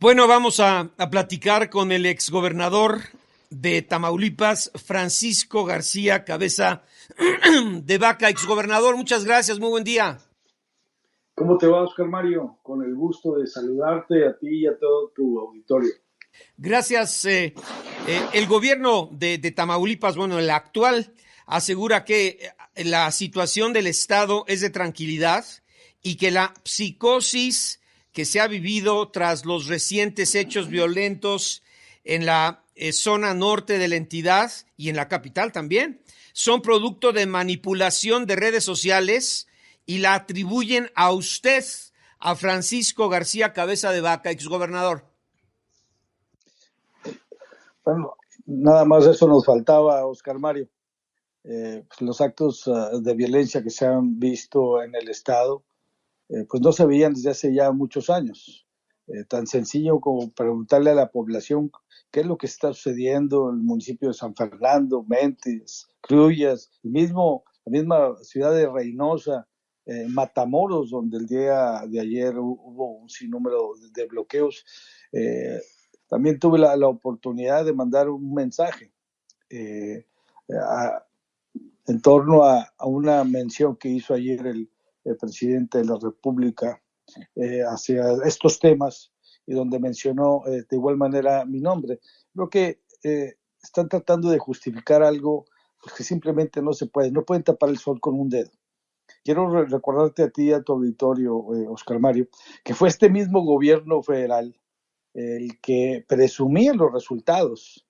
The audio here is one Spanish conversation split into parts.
Bueno, vamos a platicar con el exgobernador de Tamaulipas, Francisco García Cabeza de Vaca. Exgobernador, muchas gracias, muy buen día. ¿Cómo te va, Oscar Mario? Con el gusto de saludarte a ti y a todo tu auditorio. Gracias. El gobierno de Tamaulipas, bueno, el actual, asegura que la situación del Estado es de tranquilidad y que la psicosis que se ha vivido tras los recientes hechos violentos en la zona norte de la entidad y en la capital también son producto de manipulación de redes sociales y la atribuyen a usted, a Francisco García Cabeza de Vaca, exgobernador. Bueno, nada más eso nos faltaba, Oscar Mario. Pues los actos de violencia que se han visto en el Estado, pues no se veían desde hace ya muchos años. Tan sencillo como preguntarle a la población qué es lo que está sucediendo en el municipio de San Fernando, Méndez, Cruyas, la misma ciudad de Reynosa, Matamoros, donde el día de ayer hubo un sinnúmero de bloqueos. Eh, También tuve la oportunidad de mandar un mensaje eh, a, en torno a una mención que hizo ayer el presidente de la República hacia estos temas y donde mencionó de igual manera mi nombre. Creo que están tratando de justificar algo pues, que simplemente no se puede, no pueden tapar el sol con un dedo. Quiero recordarte a ti y a tu auditorio, Oscar Mario, que fue este mismo gobierno federal el que presumía los resultados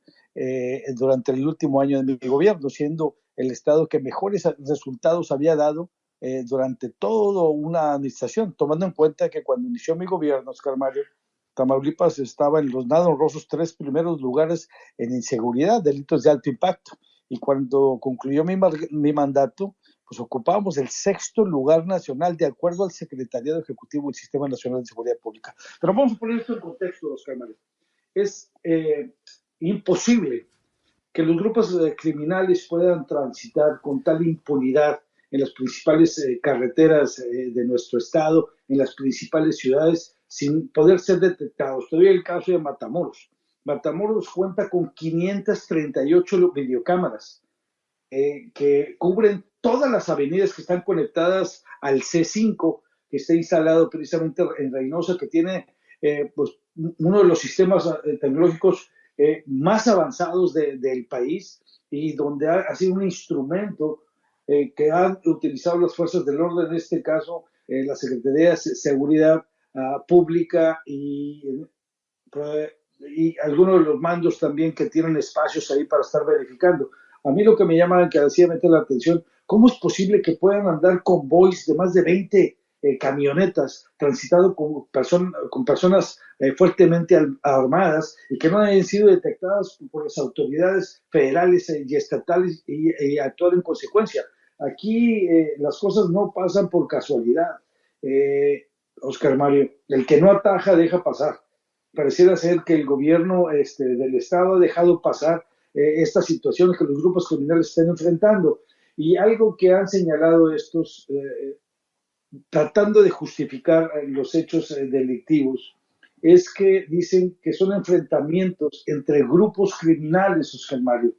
durante el último año de mi gobierno, siendo el estado que mejores resultados había dado durante toda una administración, tomando en cuenta que cuando inició mi gobierno, Oscar Mario, Tamaulipas estaba en los nada honrosos 3 primeros lugares en inseguridad, delitos de alto impacto. Y cuando concluyó mi mandato, pues ocupábamos el 6.º lugar nacional de acuerdo al Secretariado Ejecutivo del Sistema Nacional de Seguridad Pública. Pero vamos a poner esto en contexto, Oscar Mario. Es imposible que los grupos criminales puedan transitar con tal impunidad en las principales carreteras de nuestro estado, en las principales ciudades, sin poder ser detectados. Te doy el caso de Matamoros. Matamoros cuenta con 538 videocámaras que cubren todas las avenidas que están conectadas al C5, que está instalado precisamente en Reynosa, que tiene pues, uno de los sistemas tecnológicos más avanzados del país y donde ha sido un instrumento que han utilizado las fuerzas del orden, en este caso la Secretaría de Seguridad Pública y algunos de los mandos también que tienen espacios ahí para estar verificando. A mí lo que me llama encarecidamente la atención, ¿cómo es posible que puedan andar convoys de más de 20 camionetas transitado con personas fuertemente armadas y que no hayan sido detectadas por las autoridades federales y estatales y actuar en consecuencia? Aquí las cosas no pasan por casualidad. Oscar Mario, el que no ataja deja pasar. Pareciera ser que el gobierno del Estado ha dejado pasar estas situaciones que los grupos criminales están enfrentando. Y algo que han señalado estos, tratando de justificar los hechos delictivos, es que dicen que son enfrentamientos entre grupos criminales, Oscar Mario.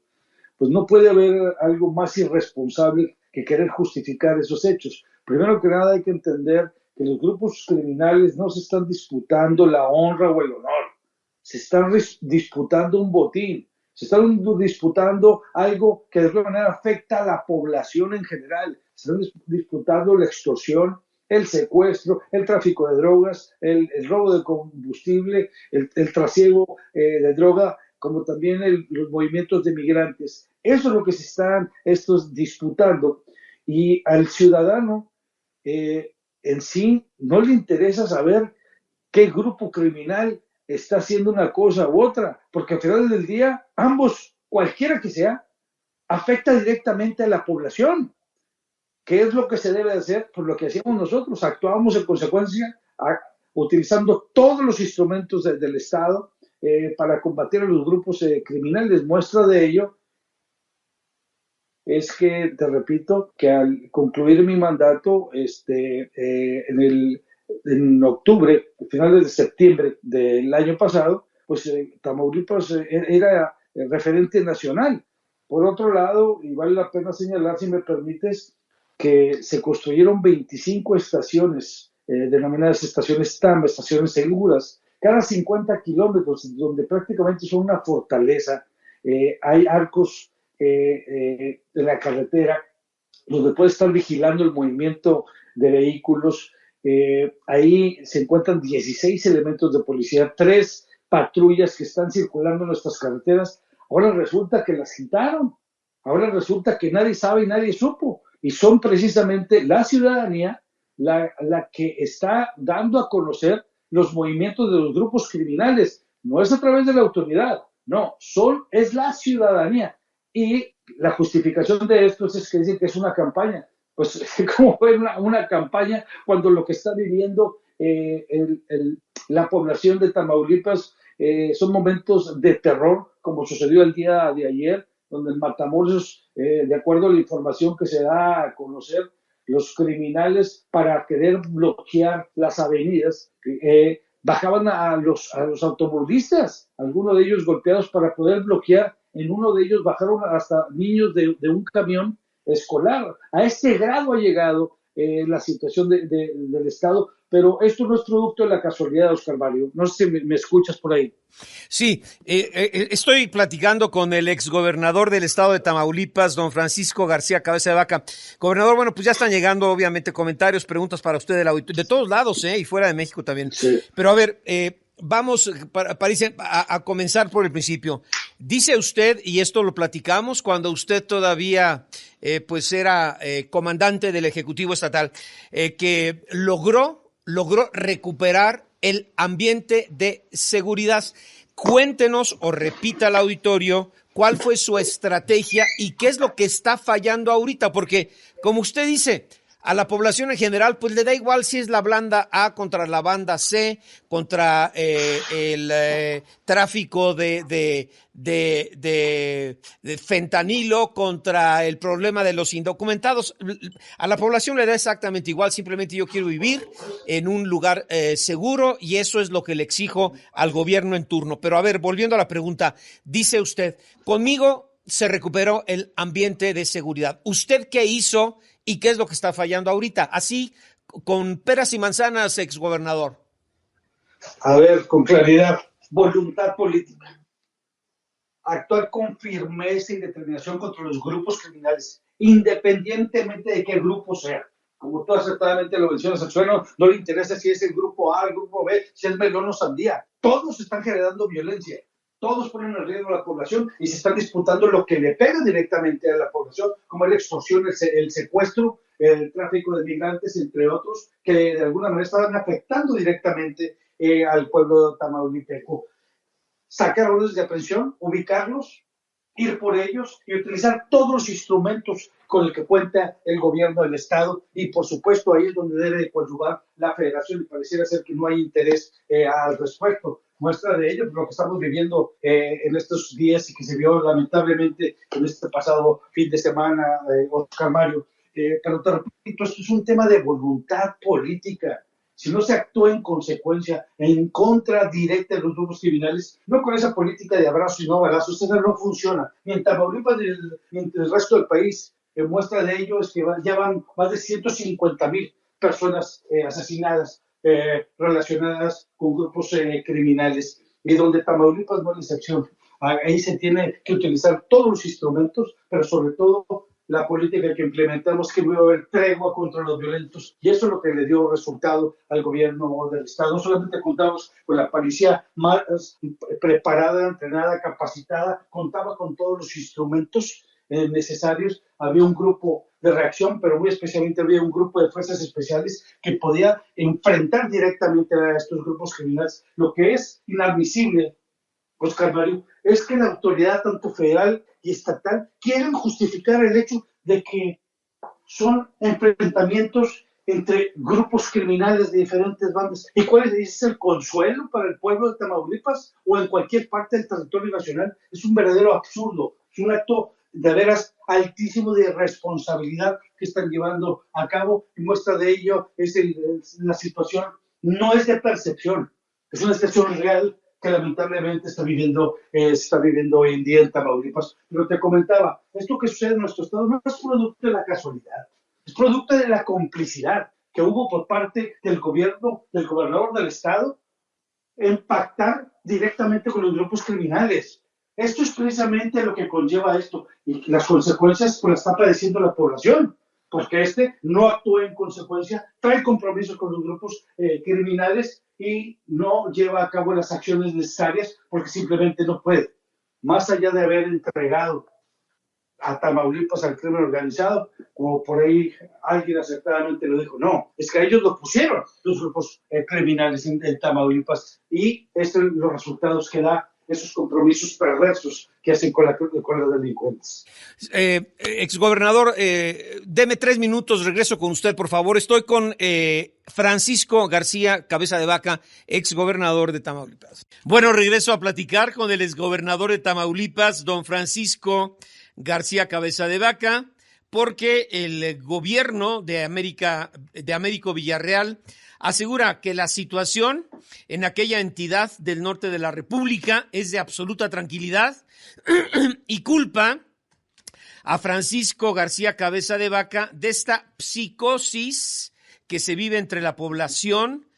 Pues no puede haber algo más irresponsable que querer justificar esos hechos. Primero que nada hay que entender que los grupos criminales no se están disputando la honra o el honor, se están disputando un botín, se están disputando algo que de alguna manera afecta a la población en general, se están disputando la extorsión, el secuestro, el tráfico de drogas, el robo de combustible, el trasiego de droga, como también los movimientos de migrantes. Eso es lo que se están estos disputando. Y al ciudadano en sí no le interesa saber qué grupo criminal está haciendo una cosa u otra, porque al final del día, ambos, cualquiera que sea, afecta directamente a la población. ¿Qué es lo que se debe hacer? Pues lo que hacemos nosotros, actuamos en consecuencia, utilizando todos los instrumentos del Estado para combatir a los grupos criminales. Muestra de ello es que, te repito, que al concluir mi mandato en el en octubre, finales de septiembre del año pasado, pues Tamaulipas era referente nacional. Por otro lado, y vale la pena señalar, si me permites, que se construyeron 25 estaciones, denominadas estaciones TAM, estaciones seguras, cada 50 kilómetros, donde prácticamente son una fortaleza. Hay arcos de la carretera donde puede estar vigilando el movimiento de vehículos. Ahí se encuentran 16 elementos de policía, 3 patrullas que están circulando en nuestras carreteras. Ahora resulta que las quitaron. Ahora resulta que nadie sabe y nadie supo. Y son precisamente la ciudadanía la que está dando a conocer los movimientos de los grupos criminales. No es a través de la autoridad, no, es la ciudadanía. Y la justificación de esto es que dicen que es una campaña. Pues, ¿cómo fue una campaña cuando lo que está viviendo la población de Tamaulipas son momentos de terror, como sucedió el día de ayer, donde en Matamoros, de acuerdo a la información que se da a conocer, los criminales, para querer bloquear las avenidas, bajaban a los automovilistas, algunos de ellos golpeados para poder bloquear. En uno de ellos bajaron hasta niños de un camión escolar. A este grado ha llegado la situación del Estado, pero esto no es producto de la casualidad, Oscar Mario. No sé si me escuchas por ahí. Sí, estoy platicando con el exgobernador del estado de Tamaulipas, don Francisco García Cabeza de Vaca. Gobernador, bueno, pues ya están llegando obviamente comentarios, preguntas para usted de todos lados, y fuera de México también. Sí. Pero a ver, vamos, parece, a comenzar por el principio. Dice usted, y esto lo platicamos cuando usted todavía pues era comandante del Ejecutivo Estatal, que logró recuperar el ambiente de seguridad. Cuéntenos o repita al auditorio cuál fue su estrategia y qué es lo que está fallando ahorita, porque como usted dice, a la población en general, pues le da igual si es la banda A contra la banda C, contra el tráfico de fentanilo, contra el problema de los indocumentados. A la población le da exactamente igual, simplemente yo quiero vivir en un lugar seguro y eso es lo que le exijo al gobierno en turno. Pero a ver, volviendo a la pregunta, dice usted, conmigo se recuperó el ambiente de seguridad. ¿Usted qué hizo? ¿Y qué es lo que está fallando ahorita? Así, con peras y manzanas, exgobernador. A ver, con claridad, voluntad política. Actuar con firmeza y determinación contra los grupos criminales, independientemente de qué grupo sea. Como tú acertadamente lo mencionas, al suelo no le interesa si es el grupo A, el grupo B, si es melón o sandía. Todos están generando violencia. Todos ponen en riesgo a la población y se están disputando lo que le pega directamente a la población, como la extorsión, el secuestro, el tráfico de migrantes, entre otros, que de alguna manera estaban afectando directamente al pueblo tamaulipeco. Sacar órdenes de aprehensión, ubicarlos, ir por ellos y utilizar todos los instrumentos con el que cuenta el gobierno del Estado y por supuesto ahí es donde debe de coadyuvar la Federación y pareciera ser que no hay interés al respecto. Muestra de ello lo que estamos viviendo en estos días y que se vio lamentablemente en este pasado fin de semana, Oscar Mario. Pero te repito, esto es un tema de voluntad política. Si no se actúa en consecuencia, en contra directa de los grupos criminales, no con esa política de abrazos y no balazos, esa no funciona. Ni en Tamaulipas ni en el resto del país. Muestra de ello es que ya van más de 150,000 personas asesinadas relacionadas con grupos criminales. Y donde Tamaulipas no es la excepción. Ahí se tiene que utilizar todos los instrumentos, pero sobre todo la política que implementamos, que debe haber tregua contra los violentos, y eso es lo que le dio resultado al gobierno del Estado. No solamente contamos con la policía más preparada, entrenada, capacitada, contaba con todos los instrumentos necesarios, había un grupo de reacción, pero muy especialmente había un grupo de fuerzas especiales que podía enfrentar directamente a estos grupos criminales. Lo que es inadmisible, Oscar Mario, es que la autoridad, tanto federal y estatal, quieren justificar el hecho de que son enfrentamientos entre grupos criminales de diferentes bandas. ¿Y cuál es el consuelo para el pueblo de Tamaulipas o en cualquier parte del territorio nacional? Es un verdadero absurdo, es un acto de veras altísimo de responsabilidad que están llevando a cabo y muestra de ello es la situación no es de percepción, es una situación real que lamentablemente se está viviendo hoy en día en Tamaulipas. Pero te comentaba, esto que sucede en nuestro estado no es producto de la casualidad, es producto de la complicidad que hubo por parte del gobierno, del gobernador del estado, en pactar directamente con los grupos criminales. Esto es precisamente lo que conlleva esto y las consecuencias pues las está padeciendo la población, porque no actúa en consecuencia, trae compromisos con los grupos criminales y no lleva a cabo las acciones necesarias porque simplemente no puede. Más allá de haber entregado a Tamaulipas al crimen organizado, como por ahí alguien acertadamente lo dijo, no, es que ellos lo pusieron, los grupos criminales en Tamaulipas, y estos son los resultados que da esos compromisos perversos que hacen con los delincuentes. Exgobernador, deme 3 minutos, regreso con usted, por favor. Estoy con Francisco García Cabeza de Vaca, exgobernador de Tamaulipas. Bueno, regreso a platicar con el exgobernador de Tamaulipas, don Francisco García Cabeza de Vaca, porque el gobierno de Américo Villarreal asegura que la situación en aquella entidad del norte de la República es de absoluta tranquilidad y culpa a Francisco García Cabeza de Vaca de esta psicosis que se vive entre la población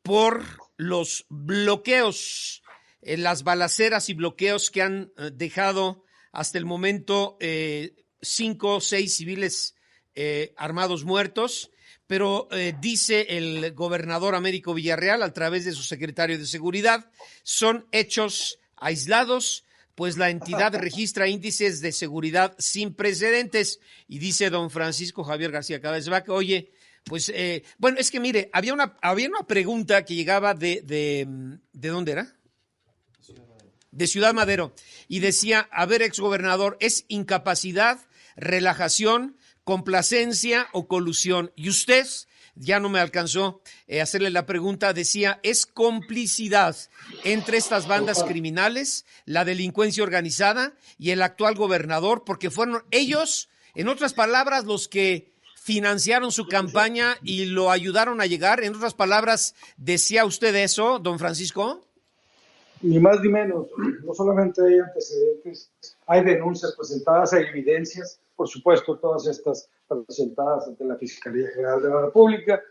por los bloqueos, las balaceras y bloqueos que han dejado hasta el momento 5 o 6 civiles armados muertos. Pero dice el gobernador Américo Villarreal a través de su secretario de Seguridad, son hechos aislados, pues la entidad registra índices de seguridad sin precedentes. Y dice don Francisco Javier García Cabeza de Vaca, oye, pues, bueno, es que mire, había una pregunta que llegaba ¿de dónde era? De Ciudad Madero, y decía, a ver, exgobernador, ¿es incapacidad, relajación, complacencia o colusión? Y usted, ya no me alcanzó a hacerle la pregunta, decía, ¿es complicidad entre estas bandas criminales, la delincuencia organizada y el actual gobernador? Porque fueron ellos, en otras palabras, los que financiaron su campaña y lo ayudaron a llegar. En otras palabras, ¿decía usted eso, don Francisco? Ni más ni menos, no solamente hay antecedentes, hay denuncias presentadas, hay evidencias, por supuesto, todas estas presentadas ante la Fiscalía General de la República,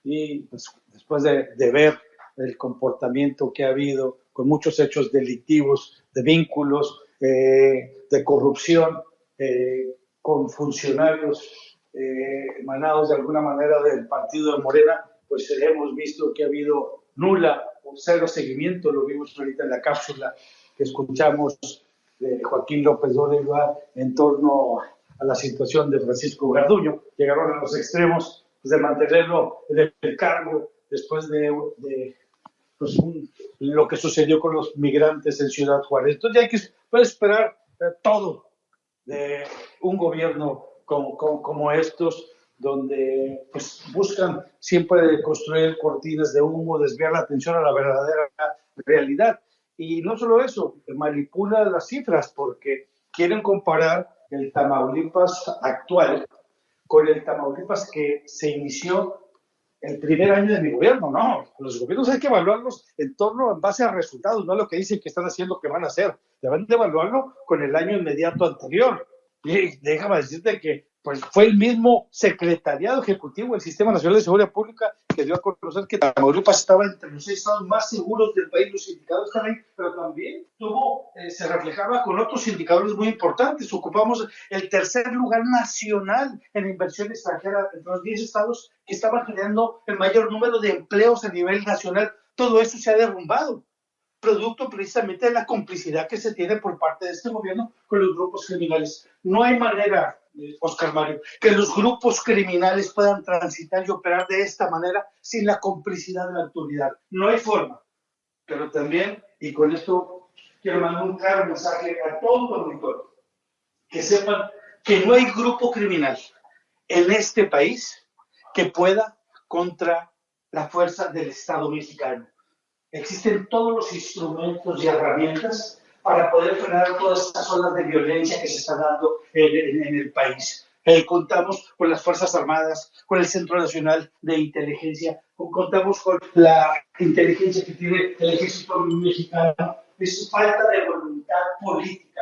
y pues, después de ver el comportamiento que ha habido con muchos hechos delictivos, de vínculos, de corrupción, con funcionarios emanados de alguna manera del partido de Morena, pues hemos visto que ha habido nula o cero seguimiento. Lo vimos ahorita en la cápsula que escuchamos de Joaquín López Dóriga en torno a la situación de Francisco Garduño. Llegaron a los extremos pues, de mantenerlo en el cargo después de pues, lo que sucedió con los migrantes en Ciudad Juárez. Entonces ya hay que esperar todo de un gobierno como estos, donde pues, buscan siempre construir cortinas de humo, desviar la atención a la verdadera realidad. Y no solo eso, manipula las cifras porque quieren comparar el Tamaulipas actual con el Tamaulipas que se inició el primer año de mi gobierno. No, los gobiernos hay que evaluarlos en base a resultados, no a lo que dicen que están haciendo, que van a hacer. Deben de evaluarlo con el año inmediato anterior. Y déjame decirte que pues fue el mismo secretariado ejecutivo del Sistema Nacional de Seguridad Pública que dio a conocer que Tamaulipas estaba entre los 6 estados más seguros del país. Los indicadores están ahí, pero también se reflejaba con otros indicadores muy importantes. Ocupamos el tercer lugar nacional en inversión extranjera entre los 10 estados que estaban generando el mayor número de empleos a nivel nacional. Todo eso se ha derrumbado, producto precisamente de la complicidad que se tiene por parte de este gobierno con los grupos criminales. No hay manera, Oscar Mario, que los grupos criminales puedan transitar y operar de esta manera sin la complicidad de la autoridad. No hay forma. Pero también, y con esto quiero mandar un claro mensaje a todo el auditorio, que sepan que no hay grupo criminal en este país que pueda contra la fuerza del Estado mexicano. Existen todos los instrumentos y herramientas para poder frenar todas estas olas de violencia que se están dando en el país. Contamos con las Fuerzas Armadas, con el Centro Nacional de Inteligencia, contamos con la inteligencia que tiene el Ejército Mexicano. Es falta de voluntad política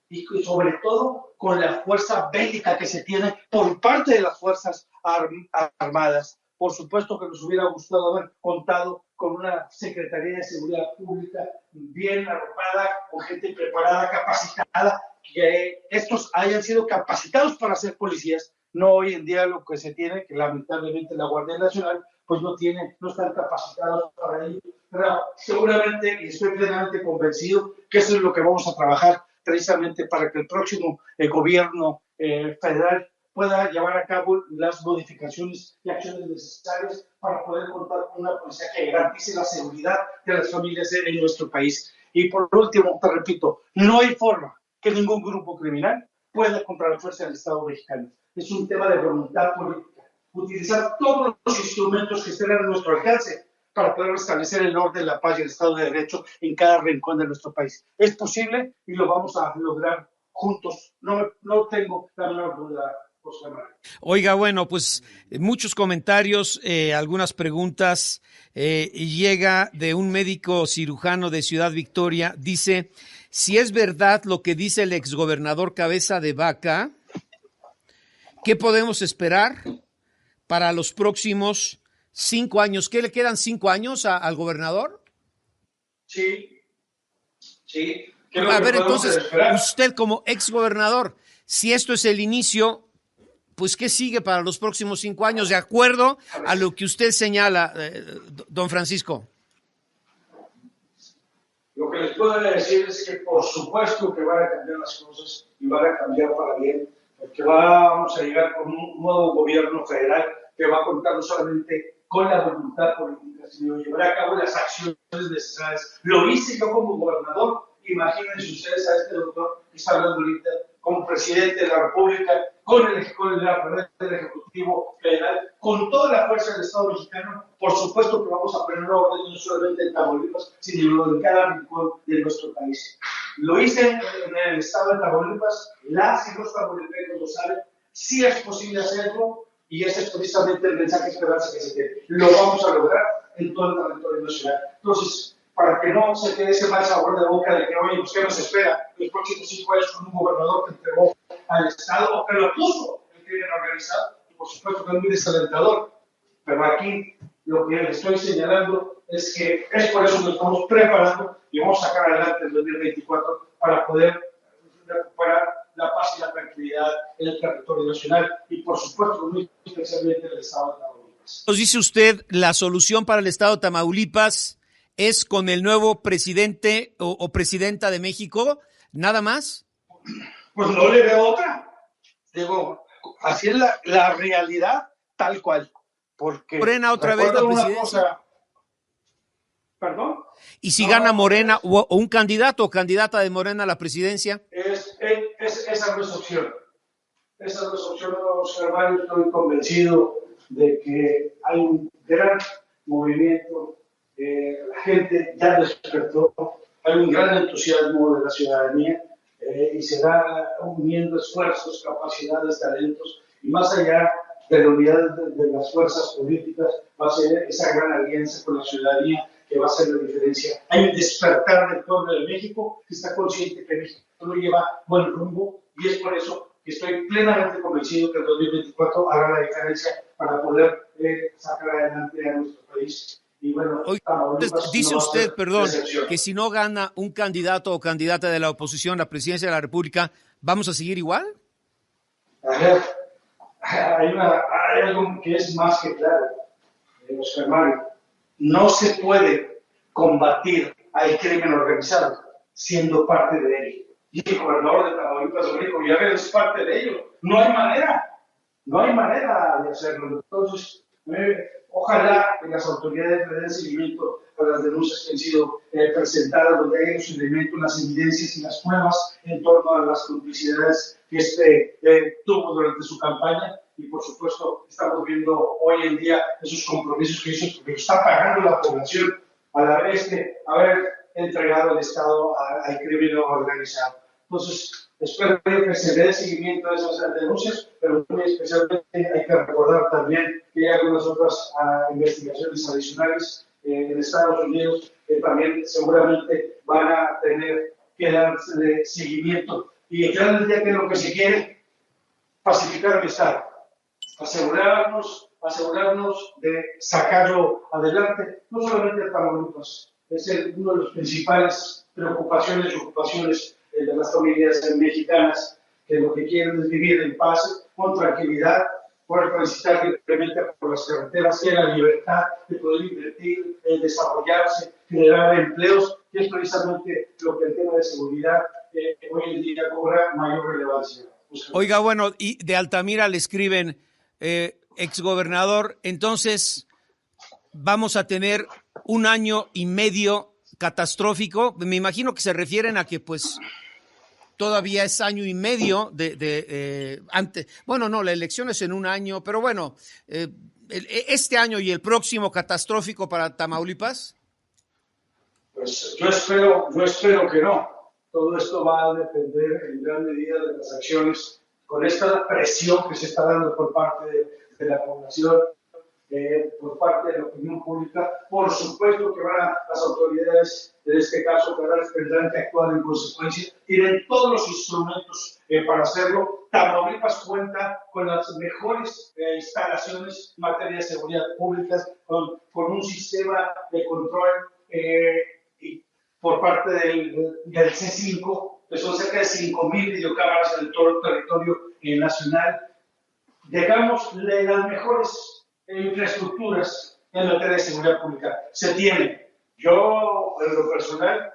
y sobre todo con la fuerza bélica que se tiene por parte de las Fuerzas Armadas. Por supuesto que nos hubiera gustado haber contado con una Secretaría de Seguridad Pública bien arropada, con gente preparada, capacitada, que estos hayan sido capacitados para ser policías, no hoy en día lo que se tiene, que lamentablemente la Guardia Nacional pues no están capacitados para ello, pero seguramente y estoy plenamente convencido que eso es lo que vamos a trabajar precisamente para que el próximo gobierno federal pueda llevar a cabo las modificaciones y acciones necesarias para poder contar con una policía que garantice la seguridad de las familias en nuestro país. Y por último, te repito, no hay forma que ningún grupo criminal pueda contra la fuerza del Estado mexicano. Es un tema de voluntad política. Utilizar todos los instrumentos que estén a nuestro alcance para poder restablecer el orden, la paz y el Estado de Derecho en cada rincón de nuestro país. Es posible y lo vamos a lograr juntos. No tengo la menor duda. Oiga, bueno, pues muchos comentarios, algunas preguntas. Llega de un médico cirujano de Ciudad Victoria, dice, si es verdad lo que dice el exgobernador Cabeza de Vaca, ¿qué podemos esperar para los próximos 5 años? ¿Qué le quedan 5 años al gobernador? Sí. A ver, entonces, usted como exgobernador, si esto es el inicio, pues, ¿qué sigue para los próximos 5 años? De acuerdo a lo que usted señala, don Francisco. Lo que les puedo decir es que por supuesto que van a cambiar las cosas y van a cambiar para bien, porque vamos a llegar con un nuevo gobierno federal que va a contar no solamente con la voluntad política, sino llevar a cabo las acciones necesarias. Lo hice yo como gobernador, imagínense ustedes a este doctor que está hablando ahorita como presidente de la República, con el Ejecutivo Federal, con toda la fuerza del Estado mexicano. Por supuesto que vamos a poner orden no solamente en Tamaulipas, sino en cada rincón de nuestro país. Lo hice en el estado de Tamaulipas, las y los tamaulipecos lo saben, sí es posible hacerlo y ese es precisamente el mensaje de esperanza que se tiene. Lo vamos a lograr en todo el territorio nacional. Entonces, para que no se quede ese mal sabor de boca de que, oye, pues, ¿qué nos espera los próximos 5 años con un gobernador que entregó al Estado o que lo puso el crimen organizado? Y por supuesto que es muy desalentador. Pero aquí lo que les estoy señalando es que es por eso que nos estamos preparando y vamos a sacar adelante el 2024 para poder recuperar la paz y la tranquilidad en el territorio nacional y por supuesto muy especialmente en el Estado de Tamaulipas. Nos dice usted, la solución para el Estado de Tamaulipas es con el nuevo presidente o presidenta de México, ¿nada más? Pues no le veo otra. Digo, así es la realidad tal cual. Porque Morena otra vez la presidencia. ¿Perdón? ¿Y si gana Morena o un candidato o candidata de Morena a la presidencia? Esa no es opción. Esa no es opción, Oscar Mario. Estoy convencido de que hay un gran movimiento. La gente ya despertó, hay un gran entusiasmo de la ciudadanía y se va uniendo esfuerzos, capacidades, talentos y más allá de la unidad de las fuerzas políticas va a ser esa gran alianza con la ciudadanía que va a hacer la diferencia. Hay un despertar del pueblo de México que está consciente que México no lleva buen rumbo y es por eso que estoy plenamente convencido que el 2024 hará la diferencia para poder sacar adelante a nuestro país. Y bueno, dice usted, perdón, que si no gana un candidato o candidata de la oposición a la presidencia de la República, ¿vamos a seguir igual? A ver, hay algo que es más que claro, Oscar Mario. No se puede combatir al crimen organizado siendo parte de él. Y el gobernador de Tamaulipas, Rodrigo Villarreal, es parte de ello. No hay manera de hacerlo. Entonces, ojalá que las autoridades le den seguimiento a las denuncias que han sido presentadas, donde hay los elementos, las evidencias y las pruebas en torno a las complicidades que tuvo durante su campaña. Y por supuesto, estamos viendo hoy en día esos compromisos que hizo, porque está pagando la población a la vez que haber entregado el Estado al crimen organizado. Entonces, espero que se dé seguimiento a esas denuncias, pero muy especialmente hay que recordar también que hay algunas otras investigaciones adicionales en Estados Unidos que también seguramente van a tener que darle seguimiento. Y al final del día, ¿qué es lo que se quiere? Pacificar el Estado, asegurarnos de sacarlo adelante, no solamente para Tamaulipas, es uno de las principales preocupaciones y ocupaciones de las familias mexicanas, que lo que quieren es vivir en paz, con tranquilidad, poder transitar libremente por las carreteras, que la libertad de poder invertir, desarrollarse, generar empleos, que es precisamente lo que el tema de seguridad hoy en día cobra mayor relevancia. Oiga, bueno, y de Altamira le escriben, exgobernador, entonces vamos a tener un año y medio catastrófico. Me imagino que se refieren a que pues todavía es año y medio antes. Bueno, no, la elección es en un año, pero bueno, este año y el próximo catastrófico para Tamaulipas. Pues yo espero que no. Todo esto va a depender en gran medida de las acciones, con esta presión que se está dando por parte de la población, por parte de la opinión pública. Por supuesto que las autoridades, en este caso federales, tendrán que actuar en consecuencia. Tienen todos los instrumentos para hacerlo. Tamaulipas cuenta con las mejores instalaciones en materia de seguridad pública, con un sistema de control por parte del C5, que son cerca de 5,000 videocámaras en todo el territorio nacional. Dejamos las mejores infraestructuras en materia de seguridad pública. Se tiene. Yo, en lo personal,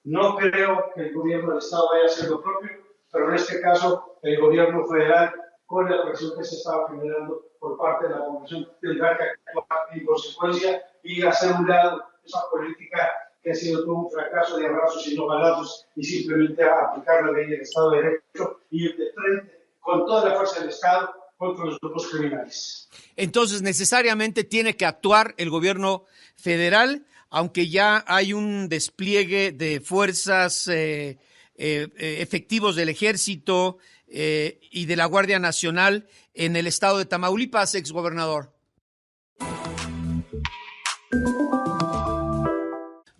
no creo que el gobierno del Estado vaya a hacer lo propio, pero en este caso, el gobierno federal, con la presión que se estaba generando por parte de la población, tendrá que actuar en consecuencia y hacer un lado esa política que ha sido todo un fracaso de abrazos y no balazos, y simplemente aplicar la ley del Estado de Derecho y ir de frente con toda la fuerza del Estado contra los grupos criminales. Entonces, necesariamente tiene que actuar el gobierno federal, aunque ya hay un despliegue de fuerzas efectivos del Ejército y de la Guardia Nacional en el estado de Tamaulipas, exgobernador.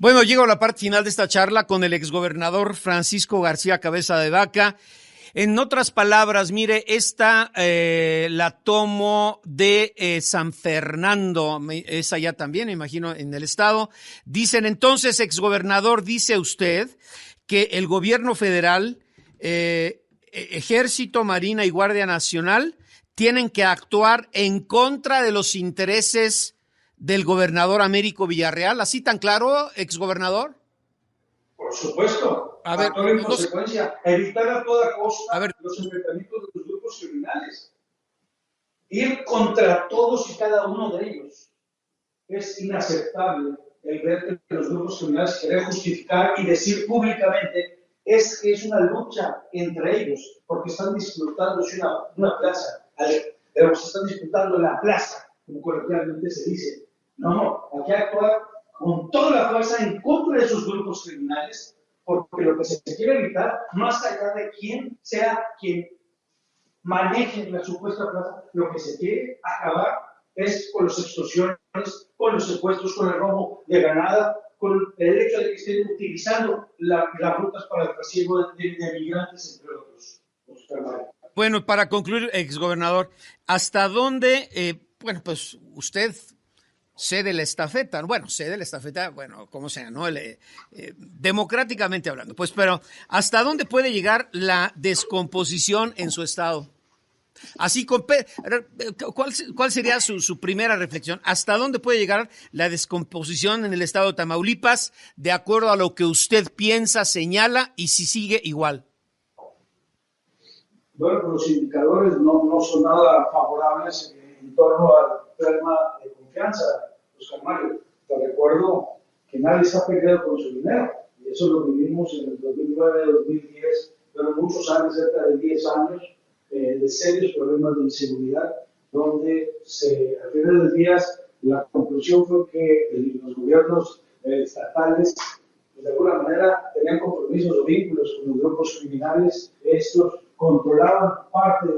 Bueno, llego a la parte final de esta charla con el exgobernador Francisco García Cabeza de Vaca. En otras palabras, mire, esta la tomo de San Fernando, es allá también, me imagino, en el estado. Dicen entonces, exgobernador, dice usted que el gobierno federal, Ejército, Marina y Guardia Nacional tienen que actuar en contra de los intereses del gobernador Américo Villarreal. ¿Así tan claro, exgobernador? Por supuesto, a ver, en consecuencia, evitar a toda costa los enfrentamientos de los grupos criminales, ir contra todos y cada uno de ellos. Es inaceptable el ver que los grupos criminales quieren justificar y decir públicamente es que es una lucha entre ellos, porque están disputándose una plaza, pero se están disputando la plaza, como coloquialmente se dice. No, hay que actuar con toda la fuerza en contra de esos grupos criminales, porque lo que se quiere evitar, más allá de quién sea quien maneje la supuesta plaza, lo que se quiere acabar es con las extorsiones, con los secuestros, con el robo de ganado, con el hecho de que estén utilizando las rutas para el trasiego de migrantes, entre otros. Bueno, para concluir, exgobernador, ¿hasta dónde, pues usted cede la estafeta, como sea, ¿no? Democráticamente hablando, pues, pero ¿hasta dónde puede llegar la descomposición en su estado? Así, ¿cuál sería su primera reflexión? ¿Hasta dónde puede llegar la descomposición en el estado de Tamaulipas de acuerdo a lo que usted piensa, señala y si sigue igual? Bueno, pues los indicadores no son nada favorables en torno al tema de confianza. Oscar Mario, te recuerdo que nadie está peleado con su dinero, y eso lo vivimos en el 2009, 2010, pero muchos años, cerca de 10 años, de serios problemas de inseguridad, donde al final del día la conclusión fue que los gobiernos estatales, de alguna manera, tenían compromiso compromisos o vínculos con los grupos criminales. Estos controlaban parte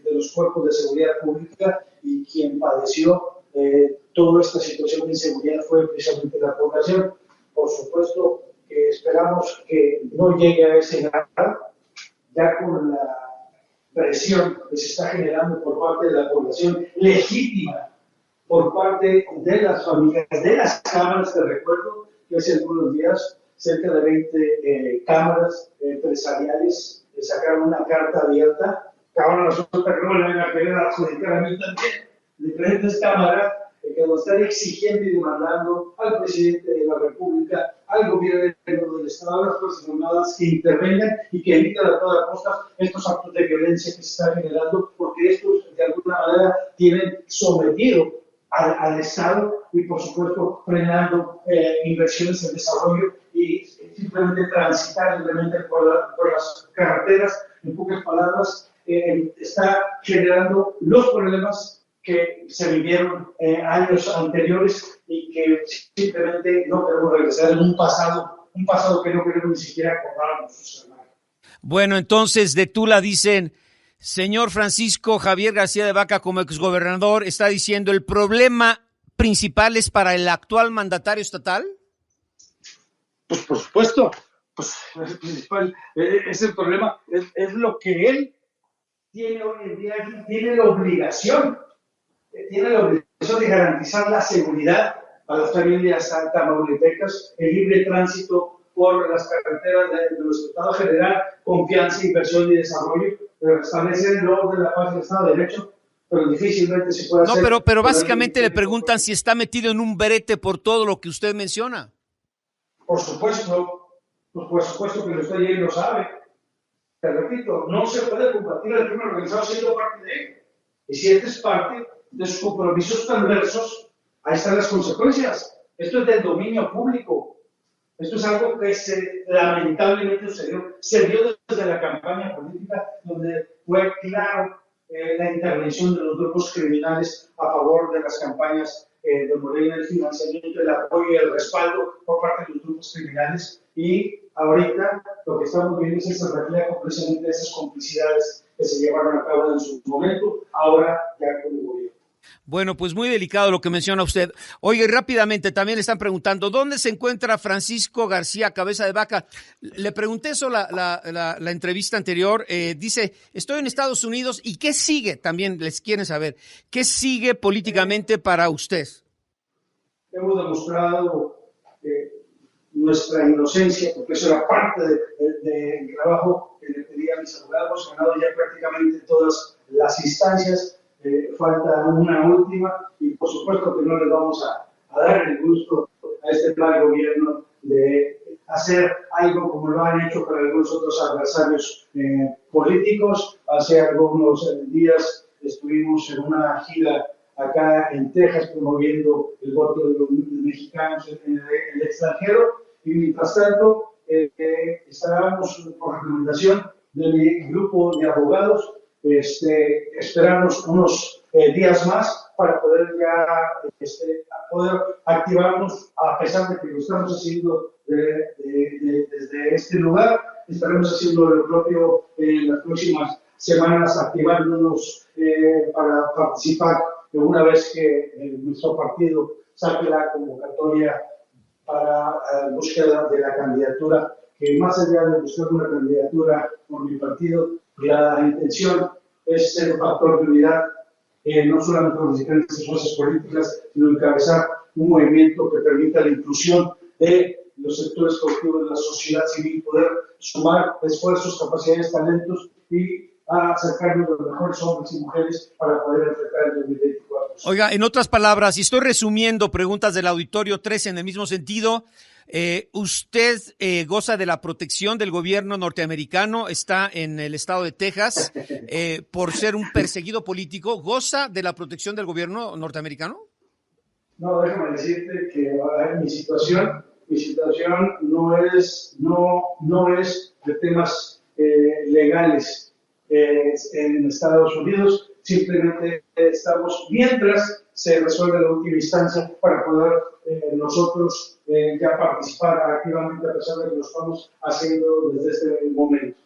de los cuerpos de seguridad pública y quien padeció toda esta situación de inseguridad fue precisamente la población. Por supuesto que esperamos que no llegue a ese grado, ya con la presión que se está generando por parte de la población legítima, por parte de las familias, de las cámaras. Te recuerdo que hace algunos días cerca de 20 cámaras empresariales sacaron una carta abierta, que ahora resulta que no me van a querer adjudicar a mí también, diferentes cámaras que nos están exigiendo y demandando al presidente de la República, al gobierno del Estado, a las Fuerzas Armadas que intervengan y que eviten a toda costa estos actos de violencia que se están generando, porque estos de alguna manera tienen sometido al Estado y por supuesto frenando inversiones en desarrollo y simplemente transitar libremente por las carreteras. En pocas palabras, está generando los problemas que se vivieron años anteriores y que simplemente no queremos regresar en un pasado que no queremos ni siquiera acordarnos. Bueno, entonces de Tula dicen, señor Francisco Javier García de Vaca, como exgobernador, está diciendo, ¿el problema principal es para el actual mandatario estatal? Pues por supuesto, pues el principal es el problema, es lo que él tiene hoy en día, tiene la obligación de garantizar la seguridad a las familias tamaulipecas, el libre tránsito por las carreteras de nuestro Estado, generar confianza, inversión y desarrollo, restablecer el orden, la paz y el Estado de Derecho, pero difícilmente se puede hacer. No, pero básicamente le preguntan si está metido en un brete por todo lo que usted menciona. Por supuesto que lo estoy y lo sabe. Te repito, no se puede combatir el crimen organizado siendo parte de él. Y si este es parte de sus compromisos perversos, ahí están las consecuencias. Esto es del dominio público. Esto es algo que lamentablemente se dio desde la campaña política, donde fue claro la intervención de los grupos criminales a favor de las campañas de Morena, el financiamiento, el apoyo y el respaldo por parte de los grupos criminales. Y ahorita lo que estamos viendo es el reflejo precisamente de esas complicidades que se llevaron a cabo en su momento, ahora ya con el gobierno. Bueno, pues muy delicado lo que menciona usted. Oye, rápidamente también le están preguntando, ¿dónde se encuentra Francisco García Cabeza de Vaca? Le pregunté eso la entrevista anterior. Dice, estoy en Estados Unidos. ¿Y qué sigue? También les quieren saber. ¿Qué sigue políticamente para usted? Hemos demostrado nuestra inocencia, porque eso era parte del trabajo que le pedí a mis abogados. Hemos ganado ya prácticamente todas las instancias. Falta una última y por supuesto que no les vamos a dar el gusto a este mal gobierno de hacer algo como lo han hecho para algunos otros adversarios políticos. Hace algunos días estuvimos en una gira acá en Texas promoviendo el voto de los mexicanos en el extranjero y mientras tanto estábamos por recomendación de mi grupo de abogados esperarnos unos días más para poder poder activarnos, a pesar de que lo estamos haciendo desde este lugar. Estaremos haciendo lo propio en las próximas semanas, activándonos para participar una vez que nuestro partido saque la convocatoria para búsqueda de la candidatura, que más allá de buscar una candidatura por mi partido, la intención es ser un factor de unidad, no solamente con las diferentes fuerzas políticas, sino encabezar un movimiento que permita la inclusión de los sectores productivos de la sociedad civil, poder sumar esfuerzos, capacidades, talentos y acercarnos a los mejores hombres y mujeres para poder enfrentar el 2024. Oiga, en otras palabras, y estoy resumiendo preguntas del auditorio 3 en el mismo sentido, usted goza de la protección del gobierno norteamericano, está en el estado de Texas, por ser un perseguido político, ¿goza de la protección del gobierno norteamericano? No, déjame decirte que mi situación no es de temas legales. en Estados Unidos. Simplemente estamos, mientras se resuelve la última instancia, para poder nosotros ya participar activamente, a pesar de que lo estamos haciendo desde este momento.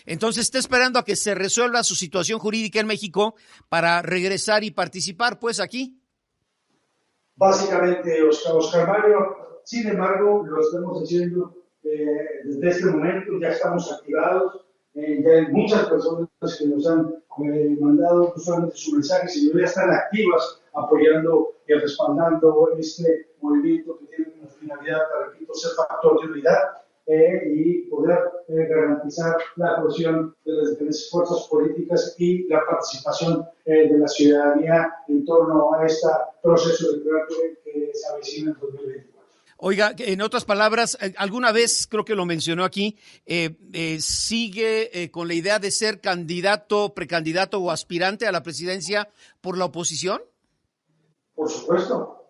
Entonces está esperando a que se resuelva su situación jurídica en México para regresar y participar, pues, aquí. Básicamente, Oscar Mario, sin embargo, lo estamos haciendo desde este momento, ya estamos activados, ya hay muchas personas que nos han mandado usualmente sus mensajes y ya están activas apoyando y respaldando este movimiento que tiene una finalidad, repito, ser factor de unidad y poder garantizar la cohesión de las diferentes fuerzas políticas y la participación de la ciudadanía en torno a este proceso electoral que se avecina en 2024. Oiga, en otras palabras, alguna vez creo que lo mencionó aquí, ¿sigue con la idea de ser candidato, precandidato o aspirante a la presidencia por la oposición? Por supuesto.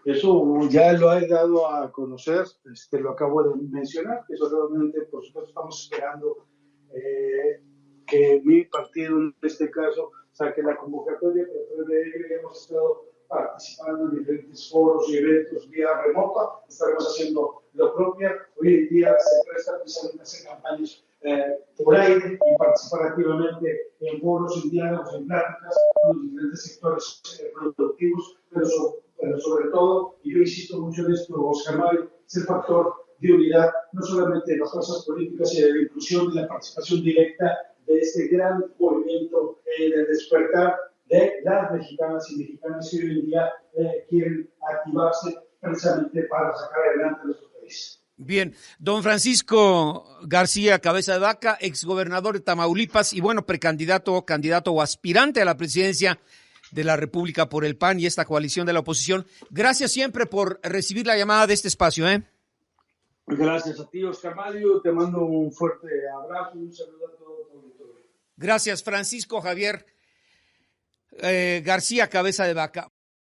Eso ya lo he dado a conocer, lo acabo de mencionar, que solamente, por supuesto, estamos esperando que mi partido, en este caso, saque la convocatoria, pero de ello ya hemos estado participando en diferentes foros y eventos vía remota, estaremos haciendo lo propio. Hoy en día se presta precisamente a hacer campañas por aire y participar activamente en foros, en diálogos, en pláticas con los diferentes sectores productivos, pero sobre todo, y yo insisto mucho en esto, Oscar Mario, es el factor de unidad, no solamente de las fuerzas políticas y de la inclusión y la participación directa de este gran movimiento de despertar de las mexicanas y mexicanos que hoy en día quieren activarse precisamente para sacar adelante nuestro país. Bien, don Francisco García Cabeza de Vaca, exgobernador de Tamaulipas y bueno, precandidato, candidato o aspirante a la presidencia de la República por el PAN y esta coalición de la oposición. Gracias siempre por recibir la llamada de este espacio, ¿eh? Gracias a ti, Oscar Mario. Te mando un fuerte abrazo y un saludo a todo tu auditorio. Gracias, Francisco Javier García Cabeza de Vaca.